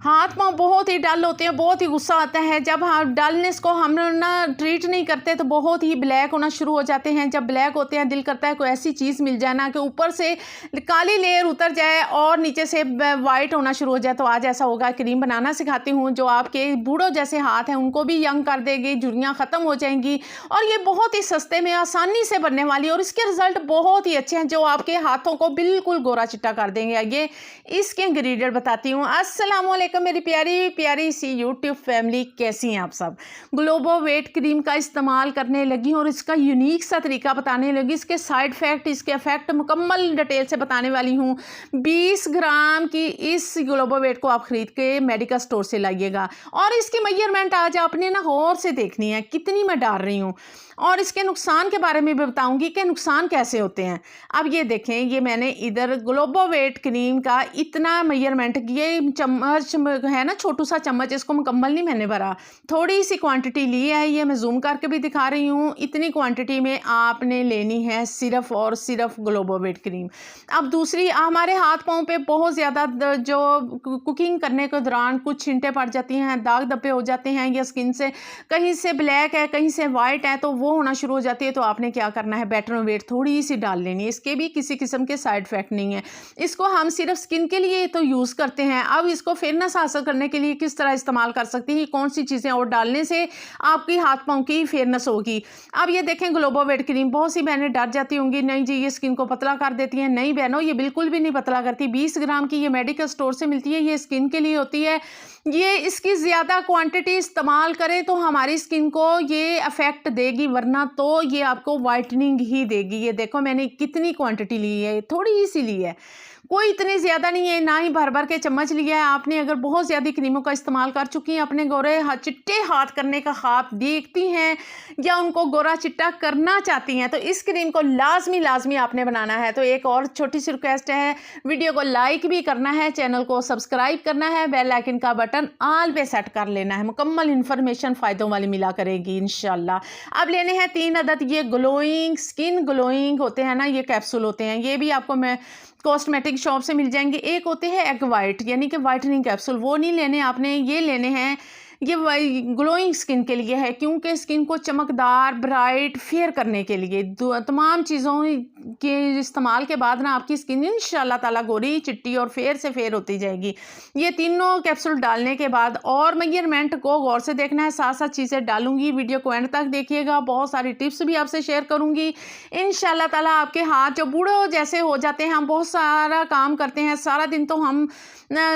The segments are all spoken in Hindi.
हाथ पाँव बहुत ही डल होते हैं, बहुत ही गुस्सा आता है जब डलनेस को हम ना ट्रीट नहीं करते तो बहुत ही ब्लैक होना शुरू हो जाते हैं। जब ब्लैक होते हैं दिल करता है कोई ऐसी चीज़ मिल जाए ना कि ऊपर से काली लेयर उतर जाए और नीचे से वाइट होना शुरू हो जाए। तो आज ऐसा होगा, क्रीम बनाना सिखाती हूँ जो आपके बूढ़ों जैसे हाथ हैं उनको भी यंग कर देगी, झुर्रियाँ ख़त्म हो जाएंगी और ये बहुत ही सस्ते में आसानी से बनने वाली और इसके रिजल्ट बहुत ही अच्छे हैं जो आपके हाथों को बिल्कुल गोरा चिट्टा कर देंगे। ये इसके इंग्रेडिएंट बताती हूँ। अस्सलाम वालेकुम मेरी प्यारी प्यारी सी यूट्यूब फैमिली, कैसी हैं आप सब। ग्लोबो वेट क्रीम का इस्तेमाल करने लगी और इसका यूनिक सा तरीका बताने लगी। इसके साइड इफेक्ट, इसके इफेक्ट मुकम्मल डिटेल से बताने वाली हूँ। 20 ग्राम की इस ग्लोबो वेट को आप खरीद के मेडिकल स्टोर से लाइएगा और इसकी मेजरमेंट आज आपने ना गौर से देखनी है कितनी मैं डाल रही हूँ और इसके नुकसान के बारे में भी बताऊंगी कि नुकसान कैसे होते हैं। अब ये देखें, ये मैंने इधर ग्लोबो वेट क्रीम का इतना मेजरमेंट, ये चम्मच है ना, छोटू सा चम्मच, इसको मुकम्मल नहीं मैंने भरा, थोड़ी सी क्वांटिटी ली है। ये मैं जूम करके भी दिखा रही हूँ। इतनी क्वांटिटी में आपने लेनी है सिर्फ और सिर्फ ग्लोबो वेट क्रीम। अब दूसरी, हमारे हाथ पाँव पे बहुत ज़्यादा जो कुकिंग करने के दौरान कुछ छिंटे पड़ जाती हैं, दाग धब्बे हो जाते हैं या स्किन से कहीं से ब्लैक है कहीं से वाइट है तो वो होना शुरू हो जाती है। तो आपने क्या करना है, बेटर वेट थोड़ी सी डाल लेनी है। इसके भी किसी किस्म के साइड इफेक्ट नहीं है। इसको हम सिर्फ स्किन के लिए तो यूज़ करते हैं। अब इसको फेयरनेस हासिल करने के लिए किस तरह इस्तेमाल कर सकती हैं, कौन सी चीज़ें और डालने से आपकी हाथ पाँव की फेयरनेस होगी। अब ये देखें ग्लोबो वेट क्रीम, बहुत सी बहनें डर जाती होंगी, नहीं जी ये स्किन को पतला कर देती हैं। नहीं बहनों, ये बिल्कुल भी नहीं पतला करती। 20 ग्राम की ये मेडिकल स्टोर से मिलती है, ये स्किन के लिए होती है। ये इसकी ज़्यादा क्वांटिटी इस्तेमाल करें तो हमारी स्किन को ये अफेक्ट देगी, वरना तो ये आपको वाइटनिंग ही देगी। ये देखो मैंने कितनी क्वांटिटी ली है, थोड़ी सी ली है, कोई इतनी ज़्यादा नहीं है, ना ही भर भर के चम्मच लिया है। आपने अगर बहुत ज़्यादा क्रीमों का इस्तेमाल कर चुकी हैं, अपने गोरे चिट्टे हाथ करने का ख्वाब देखती हैं या उनको गोरा चिट्टा करना चाहती हैं तो इस क्रीम को लाजमी आपने बनाना है। तो एक और छोटी सी रिक्वेस्ट है, वीडियो को लाइक भी करना है, चैनल को सब्सक्राइब करना है, बेल आइकन का बटन ऑल पे सेट कर लेना है। मुकम्मल इन्फॉर्मेशन फ़ायदों वाली मिला करेगी इंशाल्लाह। अब लेने हैं 3 अदद ये ग्लोइंग, स्किन ग्लोइंग होते हैं ना, ये कैप्सूल होते हैं। ये भी आपको मैं कॉस्मेटिक शॉप से मिल जाएंगे। एक होते हैं एग वाइट यानी कि वाइटनिंग कैप्सूल, वो नहीं लेने आपने, ये लेने हैं। ये ग्लोइंग स्किन के लिए है क्योंकि स्किन को चमकदार, ब्राइट, फेयर करने के लिए तमाम चीज़ों के इस्तेमाल के बाद ना आपकी स्किन इंशाल्लाह ताला गोरी, चिट्टी और फेयर से फेयर होती जाएगी। ये तीनों कैप्सूल डालने के बाद और मेजरमेंट को गौर से देखना है, साथ साथ चीज़ें डालूंगी। वीडियो को एंड तक देखिएगा, बहुत सारी टिप्स भी आपसे शेयर करूंगी इंशाल्लाह ताला। आपके हाथ जो बूढ़े जैसे हो जाते हैं, हम बहुत सारा काम करते हैं सारा दिन, तो हम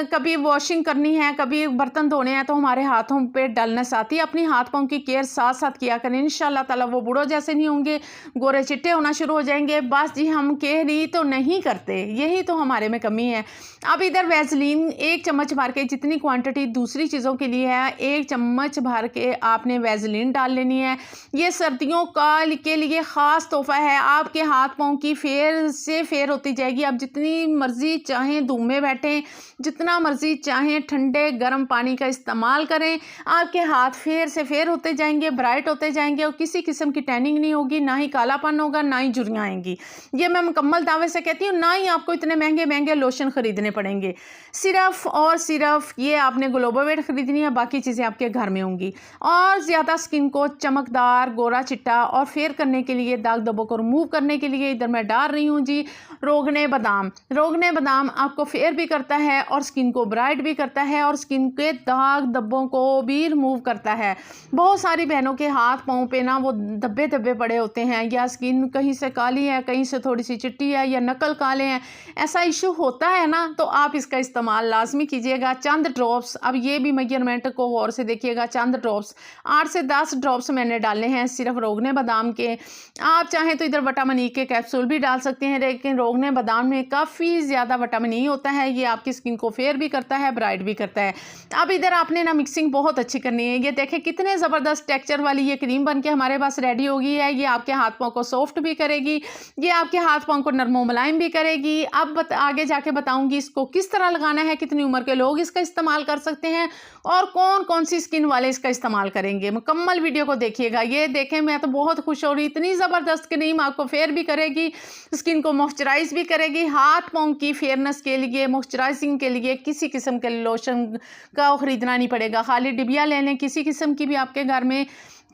कभी वॉशिंग करनी है, कभी बर्तन धोने हैं, तो हमारे हाथों पे डलनेस आती है। अपनी हाथ पाँव की केयर साथ साथ किया करें, इंशाल्लाह ताला वो बूढ़ों जैसे नहीं होंगे, गोरे चिट्टे होना शुरू हो जाएंगे। बस जी हम केयर ही तो नहीं करते, यही तो हमारे में कमी है। अब इधर वैसलीन 1 चम्मच भर के, जितनी क्वांटिटी दूसरी चीज़ों के लिए है 1 चम्मच भर के आपने वैसलीन डाल लेनी है। ये सर्दियों का के लिए ख़ास तोहफा है, आपके हाथ पाँव की फेयर से फेयर होती जाएगी। आप जितनी मर्जी चाहें धूप में बैठें, जितना मर्जी चाहें ठंडे गर्म पानी का इस्तेमाल करें, आपके हाथ फेयर से फेयर होते जाएंगे, ब्राइट होते जाएंगे और किसी किस्म की टैनिंग नहीं होगी, ना ही कालापन होगा, ना ही झुर्रियाँ आएंगी। ये मैं मुकम्मल दावे से कहती हूँ। ना ही आपको इतने महंगे महंगे लोशन खरीदने पड़ेंगे, सिर्फ और सिर्फ ये आपने ग्लोबो वेट खरीदनी है, बाकी चीज़ें आपके घर में होंगी। और ज़्यादा स्किन को चमकदार, गोरा चिट्टा और फेयर करने के लिए, दाग धब्बों को रिमूव करने के लिए इधर मैं डाल रही हूँ जी रोगने बादाम। रोगने बादाम आपको फेयर भी करता है और स्किन को ब्राइट भी करता है और स्किन के दाग धब्बों को भी रिमूव करता है। बहुत सारी बहनों के हाथ पाँव पे ना वो धब्बे धब्बे पड़े होते हैं, या स्किन कहीं से काली है, कहीं से थोड़ी सी चिट्टी है, या नकल काले हैं, ऐसा इशू होता है ना, तो आप इसका इस्तेमाल लाजमी कीजिएगा। चंद ड्रॉप्स, अब ये भी मेजरमेंट को गौर से देखिएगा, चंद ड्रॉप्स 8 से 10 ड्रॉप्स मैंने डाले हैं सिर्फ रोगने बादाम के। आप चाहें तो इधर विटामिन ई के कैप्सूल भी डाल सकते हैं, लेकिन रोगने बादाम में काफ़ी ज़्यादा विटामिन ई होता है। ये आपकी स्किन को फेयर भी करता है, ब्राइट भी करता है। अब इधर आपने ना मिक्सिंग बहुत अच्छी करनी है। ये देखें कितने ज़बरदस्त टेक्सचर वाली ये क्रीम बन के हमारे पास रेडी हो गई है। ये आपके हाथ पाँव को सॉफ्ट भी करेगी, ये आपके हाथ पाँव को नरमो मुलायम भी करेगी। अब आगे जाके बताऊंगी इसको किस तरह लगाना है, कितनी उम्र के लोग इसका इस्तेमाल कर सकते हैं और कौन कौन सी स्किन वाले इसका इस्तेमाल करेंगे। मुकम्मल वीडियो को देखिएगा। ये देखें, मैं तो बहुत खुश हो रही, इतनी ज़बरदस्त क्रीम आपको फेयर भी करेगी, स्किन को मॉइस्चराइज भी करेगी। हाथ पाँव की फेयरनेस के लिए, मॉइस्चराइजिंग के लिए किसी किस्म के लोशन का ख़रीदना नहीं पड़ेगा। खाली डिबिया ले लें, किसी किस्म की भी आपके घर में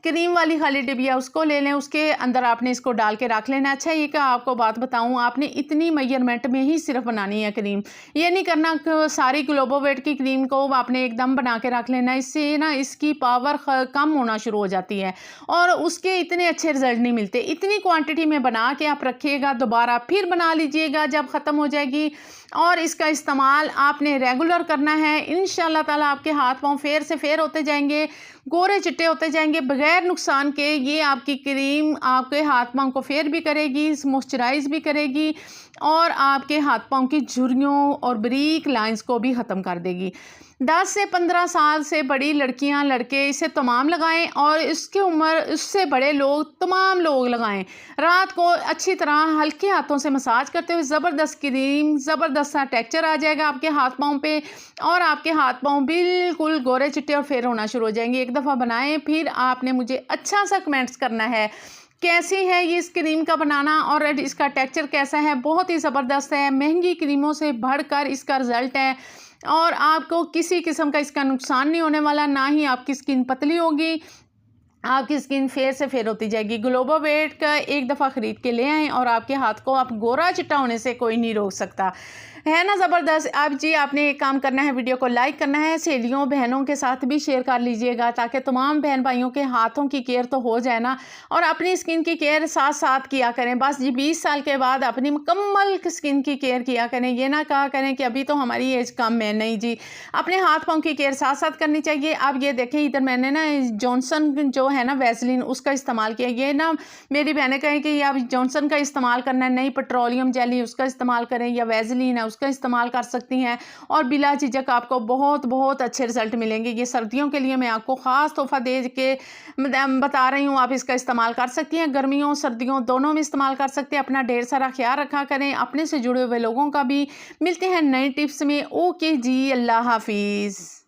क्रीम वाली खाली डिबिया उसको ले लें, उसके अंदर आपने इसको डाल के रख लेना। अच्छा, ये क्या आपको बात बताऊं, आपने इतनी मेजरमेंट में ही सिर्फ बनानी है क्रीम। ये नहीं करना कि सारी ग्लोबोवेट की क्रीम को आपने एकदम बना के रख लेना, इससे ना इसकी पावर कम होना शुरू हो जाती है और उसके इतने अच्छे रिजल्ट नहीं मिलते। इतनी क्वांटिटी में बना के आप रखिएगा, दोबारा फिर बना लीजिएगा जब ख़त्म हो जाएगी, और इसका इस्तेमाल आपने रेगुलर करना है। इंशाल्लाह ताला आपके हाथ पाँव फेयर से फेयर होते जाएंगे, गोरे चिट्टे होते जाएंगे बगैर नुकसान के। ये आपकी क्रीम आपके हाथ पाँव को फेयर भी करेगी, मॉइस्चराइज भी करेगी और आपके हाथ पाँव की झुर्रियों और बारीक लाइंस को भी ख़त्म कर देगी। 10 से 15 साल से बड़ी लड़कियां लड़के इसे तमाम लगाएं और इसकी उम्र उससे बड़े लोग तमाम लोग लगाएं। रात को अच्छी तरह हल्के हाथों से मसाज करते हुए ज़बरदस्त क्रीम, ज़बरदस्त सा टेक्सचर आ जाएगा आपके हाथ पाँव पे और आपके हाथ पाँव बिल्कुल गोरे चिट्टे और फेयर होना शुरू हो जाएंगे। एक दफ़ा बनाएं, फिर आपने मुझे अच्छा सा कमेंट्स करना है कैसी है ये इस क्रीम का बनाना और इसका टेक्सचर कैसा है। बहुत ही ज़बरदस्त है, महंगी क्रीमों से बढ़कर इसका रिज़ल्ट है और आपको किसी किस्म का इसका नुकसान नहीं होने वाला, ना ही आपकी स्किन पतली होगी, आपकी स्किन फेयर से फेयर होती जाएगी। ग्लोबोवेट का एक दफ़ा ख़रीद के ले आएँ और आपके हाथ को आप गोरा चिट्टा होने से कोई नहीं रोक सकता, है ना ज़बरदस्त। अब जी आपने एक काम करना है, वीडियो को लाइक करना है, सहेलियों बहनों के साथ भी शेयर कर लीजिएगा ताकि तमाम बहन भाइयों के हाथों की केयर तो हो जाए ना, और अपनी स्किन की केयर साथ साथ किया करें। बस जी 20 साल के बाद अपनी मुकम्मल स्किन की केयर किया करें। ये ना कहा करें कि अभी तो हमारी एज कम है, नहीं जी, अपने हाथ पाँव की केयर साथ साथ करनी चाहिए। अब ये देखें, इधर मैंने ना जॉनसन जो है ना वैसलीन, उसका इस्तेमाल किया। ये ना मेरी बहनें कहें कि आप जॉनसन का इस्तेमाल करना है, नहीं पेट्रोलियम जेली उसका इस्तेमाल करें या वैसलीन है उसका इस्तेमाल कर सकती हैं और बिला झिझक आपको बहुत बहुत अच्छे रिजल्ट मिलेंगे। ये सर्दियों के लिए मैं आपको ख़ास तोहफा दे के बता रही हूँ, आप इसका इस्तेमाल कर सकती हैं। गर्मियों सर्दियों दोनों में इस्तेमाल कर सकते हैं। अपना ढेर सारा ख्याल रखा करें, अपने से जुड़े हुए लोगों का भी। मिलते हैं नई टिप्स में। ओके जी, अल्लाह हाफिज़।